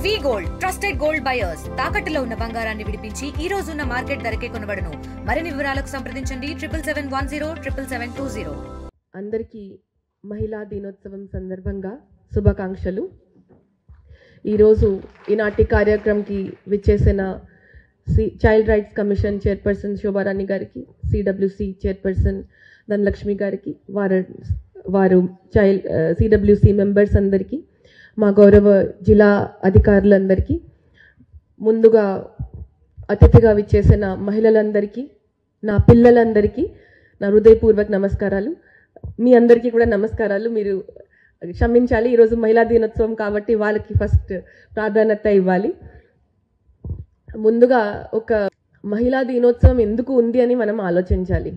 వి gold trusted gold buyers తాకట్టులో ఉన్న బంగారాన్ని విడిపించి ఈ రోజు ఉన్న మార్కెట్ ధరకే కొనబడును. మరిన్ని వివరాలకు సంప్రదించండి 77107720. అందరికీ మహిళా దినోత్సవం సందర్భంగా శుభాకాంక్షలు. ఈరోజు ఈనాటి కార్యక్రమంకి విచ్చేసిన child rights commission chairperson Shobharani గారికి, సిడబ్ల్యూసి చైర్పర్సన్ ధనలక్ష్మి గారికి, వారు సిడబ్ల్యూసి మెంబర్స్ అందరికీ, మా గౌరవ జిల్లా అధికారులందరికీ, ముందుగా అతిథిగా విచ్చేసిన మహిళలందరికీ, నా పిల్లలందరికీ నా హృదయపూర్వక నమస్కారాలు. మీ అందరికీ కూడా నమస్కారాలు. మీరు క్షమించాలి, ఈరోజు మహిళా దినోత్సవం కాబట్టి వాళ్ళకి ఫస్ట్ ప్రాధాన్యత ఇవ్వాలి. ముందుగా ఒక మహిళా దినోత్సవం ఎందుకు ఉంది అని మనం ఆలోచించాలి.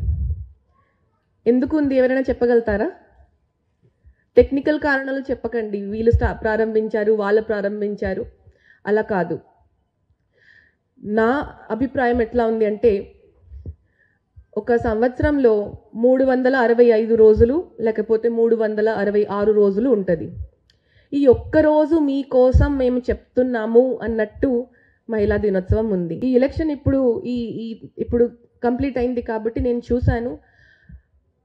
ఎందుకు ఉంది ఎవరైనా చెప్పగలుగుతారా? టెక్నికల్ కారణాలు చెప్పకండి, వీళ్ళు ప్రారంభించారు, వాళ్ళు ప్రారంభించారు, అలా కాదు. నా అభిప్రాయం ఎట్లా ఉంది అంటే, ఒక సంవత్సరంలో 365 రోజులు లేకపోతే 366 రోజులు ఉంటుంది. ఈ ఒక్కరోజు మీకోసం మేము చెప్తున్నాము అన్నట్టు మహిళా దినోత్సవం ఉంది. ఈ ఎలక్షన్ ఇప్పుడు కంప్లీట్ అయింది కాబట్టి నేను చూశాను,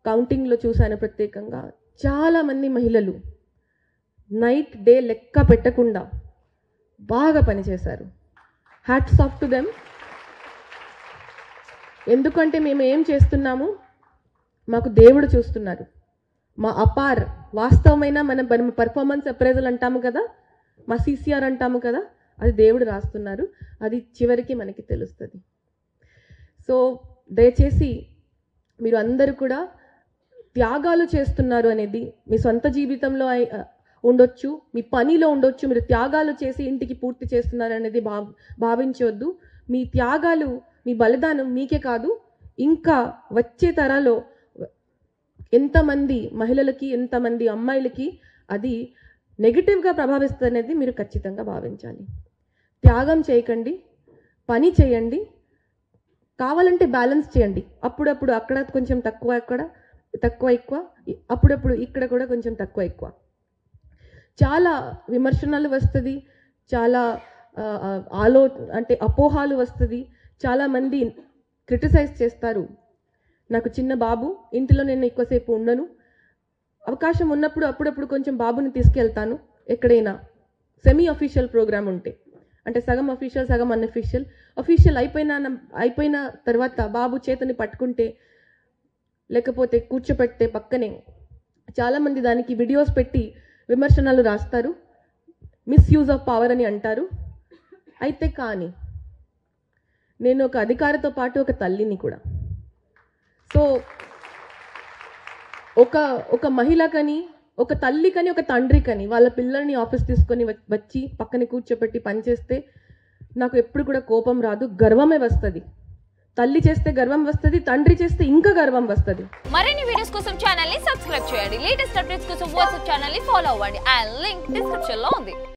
కౌంటింగ్లో చూశాను ప్రత్యేకంగా, చాలామంది మహిళలు నైట్ డే లెక్క పెట్టకుండా బాగా పనిచేశారు. Hats off to them. ఎందుకంటే మేము ఏం చేస్తున్నాము మాకు దేవుడు చూస్తున్నారు. మా అపార్ వాస్తవమైన మనం పర్ఫార్మెన్స్ అప్రైజల్ అంటాము కదా, మా సిసిఆర్ అంటాము కదా, అది దేవుడు రాస్తున్నారు. అది చివరికి మనకి తెలుస్తుంది. సో దయచేసి మీరు అందరూ కూడా త్యాగాలు చేస్తున్నారు అనేది మీ సొంత జీవితంలో ఉండొచ్చు, మీ పనిలో ఉండొచ్చు, మీరు త్యాగాలు చేసి ఇంటికి పూర్తి చేస్తున్నారు అనేది భావించవద్దు. మీ త్యాగాలు, మీ బలిదానం మీకే కాదు, ఇంకా వచ్చే తరాలో ఎంతమంది మహిళలకి, ఎంతమంది అమ్మాయిలకి అది నెగిటివ్గా ప్రభావిస్తుంది అనేది మీరు ఖచ్చితంగా భావించాలి. త్యాగం చేయకండి, పని చేయండి, కావాలంటే బ్యాలెన్స్ చేయండి. అప్పుడప్పుడు అక్కడ కొంచెం తక్కువ ఎక్కువ, అప్పుడప్పుడు ఇక్కడ కూడా కొంచెం తక్కువ ఎక్కువ. చాలా విమర్శనలు వస్తుంది, చాలా అంటే అపోహాలు వస్తుంది, చాలామంది క్రిటిసైజ్ చేస్తారు. నాకు చిన్న బాబు, ఇంటిలో నేను ఎక్కువసేపు ఉండను, అవకాశం ఉన్నప్పుడు అప్పుడప్పుడు కొంచెం బాబుని తీసుకెళ్తాను ఎక్కడైనా సెమీ అఫీషియల్ ప్రోగ్రామ్ ఉంటే, అంటే సగం అఫీషియల్ సగం అన్అఫీషియల్. అఫీషియల్ అయిపోయిన తర్వాత బాబు చేతిని పట్టుకుంటే లేకపోతే కూర్చోపెడితే పక్కనే చాలామంది దానికి వీడియోస్ పెట్టి విమర్శనలు రాస్తారు, మిస్యూజ్ ఆఫ్ పవర్ అని అంటారు. అయితే కానీ నేను ఒక అధికారితో పాటు ఒక తల్లిని కూడా. సో ఒక మహిళకని, ఒక తల్లికని, ఒక తండ్రికని వాళ్ళ పిల్లల్ని ఆఫీస్ తీసుకొని వచ్చి పక్కన కూర్చోపెట్టి పనిచేస్తే నాకు ఎప్పుడు కూడా కోపం రాదు, గర్వమే వస్తుంది. తల్లి చేస్తే గర్వం వస్తుంది, తండ్రి చేస్తే ఇంకా గర్వం వస్తుంది. మరిన్ని వీడియోస్ కోసం ఛానల్ ని సబ్స్క్రైబ్ చేయండి. లేటెస్ట్ అప్డేట్స్ కోసం వాట్సాప్ ఛానల్ ని ఫాలో అవ్వండి. ఆ లింక్ డిస్క్రిప్షన్ లో ఉంది.